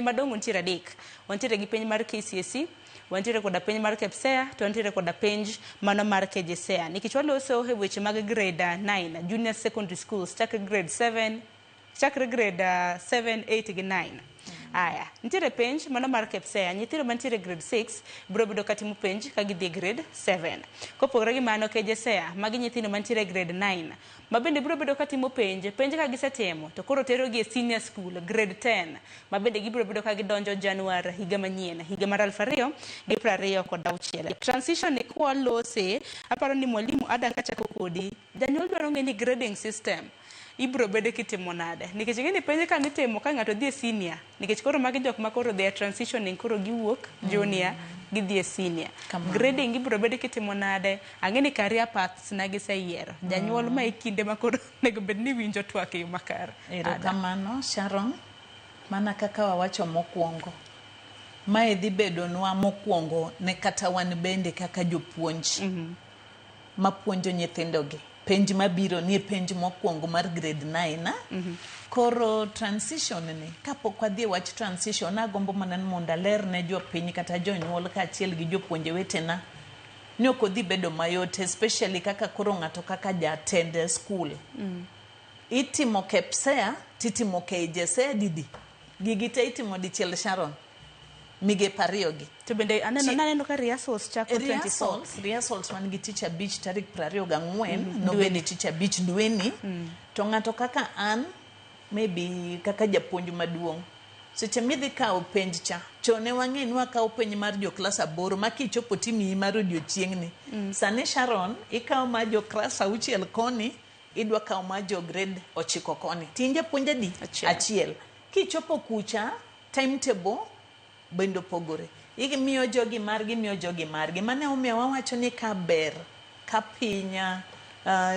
madongo nitiere adek. Wantiere gi penj mar KCSE, wantiere koda penj mar KPSEA, to wantiere koda penj mano mar KJSEA. Nikech waloso e weche mag grade 9, junior secondary schools, chakre grade 7, 8 gi 9. Aya, nitiere penj mano mar KPSEA, nyithindo mantiere grade 6 biro bedo katimo penj ka gidhi grade 7. Kopogore gi mano KJSEA, magi nyithindo mantiere grade 9, ma bende biro bedo katimo penj ka gisetimo, to koro terogi e senior school grade 10, ma bende gibiro bedo ka gidonjo Januar higa manyien, higa mar 2026. Transition ni kwa lose, aparo ni mwalimu Ada kachako kodi, janyuol dwaro ng'eni grading system ibro bede kitimo nade, nikech ng'eni penj ka nitimo ka ng'ato dhi e senior, nikech koro magi jok ma koro they are transitioning, koro giwuok junior gidhi e senior. Grading ibro bede kitimo nade, ang'eni career paths na giseyiero, janyuol ma ikinde ma koro nego bed ni winjo twak e yo makare. Erokamano Sharon, mana kaka wawacho mokwongo, mae dhi bedonwa mokwongo ne kata wan bende kaka jopuonj mapuonjo nyithindogi. Penj mabiro ni penj mokwongo mar grade 9. Koro transition ni, kapok wadhi wach transition, agombo mana mondo aler ne jopiny kata jonyuol kaachiel gi jopuonje wetena ni ok odhi bedo mayot, especially kaka koro ng'ato kaka jatend school. Itimo KPSEA, titimo KJSEA didi. Gigi te itimo dichiel Sharon. Migepe ariyogi. To bende aneno ka rehearsals chako 24. Rehearsals man gi tich abich tarik 24, no bende tich abich dweni. To ng'ato kaka an, maybe kaka japuonj maduong', seche midhi kawo penj cha, chone wang'e ni wakawo penj mar jo klas 8 ma kichopo timi mar odiochieng'ni. Sani Sharon, ikawo ma jo klas 6 koni, idwa kawo ma jo grade 9 koni. Tinja puonja di? Achiel. Kichopo kucha, timetable bendo pogore. Miyo jogi margi, miyo jogi margi. Mane omiyo wawacho ni ka ber, ka pinya,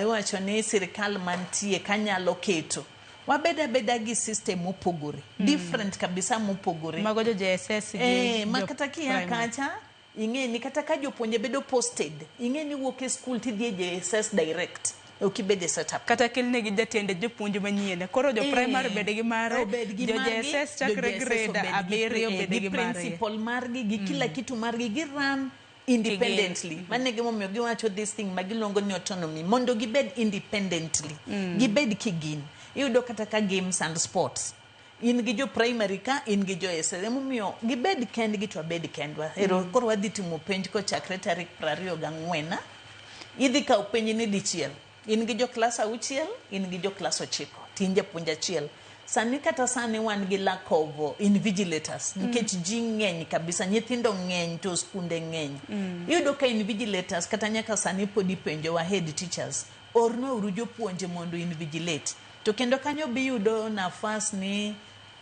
iwacho ni sirikal mantie kanyalo keto. Wabeda gi system mopogore. Different kabisa mopogore. Mago jo JSS gi makata kia kacha, ing'eni kata ka jopuonje bedo posted, ing'eni wuok e school tidhi e JSS direct. Okibede setup. Kata kelne gi jatende jopuonj manyien. Koro jo primary bede gi mare, jo JSS chakre grade 7 bede gi mare. Principal margi gi kila kitu margi gi run independently. Mane gimomiyo giwacho this thing magiluongo ni autonomy, mondo gibed independently. Gibed kigin. Iyudo kata ka games and sports, in gi jo primary ka, in gi jo SS. Emomiyo gibed kendgi to abed kendwa. Koro wadhi timo penj ko chakre tarik 24. Idhi kawo penj ni dichiel. In gi jo klas 6, in gi jo klas 9, tin japuonj achiel. Sani kata sani wan gi lack of invigilators, nikech ji ng'eny kabisa, nyithindo ng'eny to skunde ng'eny. Iyudo ka invigilators kata nyaka sani podi penjo wa head teachers, orno uru jopuonje mondo invigilate. To kendo kanyo biyudo nafas ni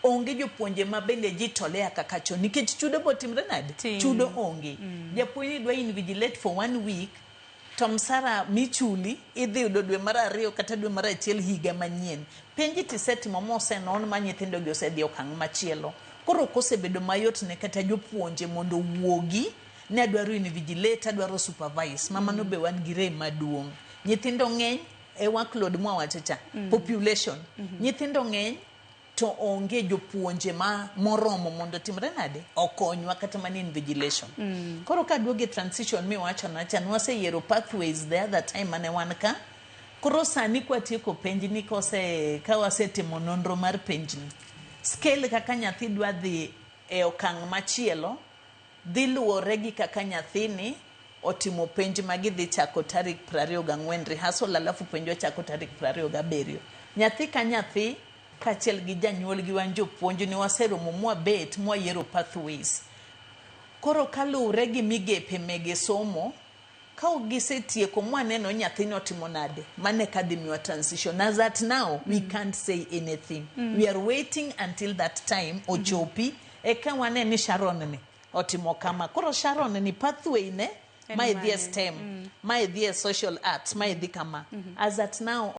onge jopuonje ma bende ji tolea kaka chon, nikech chudo botimre nade? Chudo onge. Japuonj dwa invigilate for 1 week, to msara michuli idhi yudo dwe mar 2 kata dwe mar 1 higa manyien. Penji tisetimo mosenon ma nyithindo gi osedhi okang' machielo. Koro kosebedo mayot ne kata jopuonje mondo wuogi ne adwaro invigilate, adwaro supervise. Mamano be wan gi rem maduong'. Nyithindo ng'eny e workload mwawacho cha, population. Nyithindo ng'eny to onge jopuonje moromo mondo timre nade okonywa kata mani invigilation. Koro ka duoge transition mi wacho na chan waseyiero pathways the other time mane wan ka. Koro sani kwa tieko penj ni ka wasetimo nonro mar penj ni, scale kaka nyathi dwa dhi e okang' machielo dhi luwore gi kaka nyathini otimo penj magidhi chako tarik 24, rehearsal alafu penjo chako tarik 27. Nyathi ka nyathi kachiel gi janyuol gi wan jopuonj ni waseromo mwabet mwayiero pathways. Koro kaluwre gi migepe mege somo, ka gisetieko mwaneno nyathini otimo nade, mane kadhi miwa transition. As at now, we can't say anything. We are waiting until that time ochopi, eka waneni Sharon ni otimo kama. Koro Sharon ni pathway ne, ma idhi STEM, ma idhi social arts, ma idhi kama. As at now,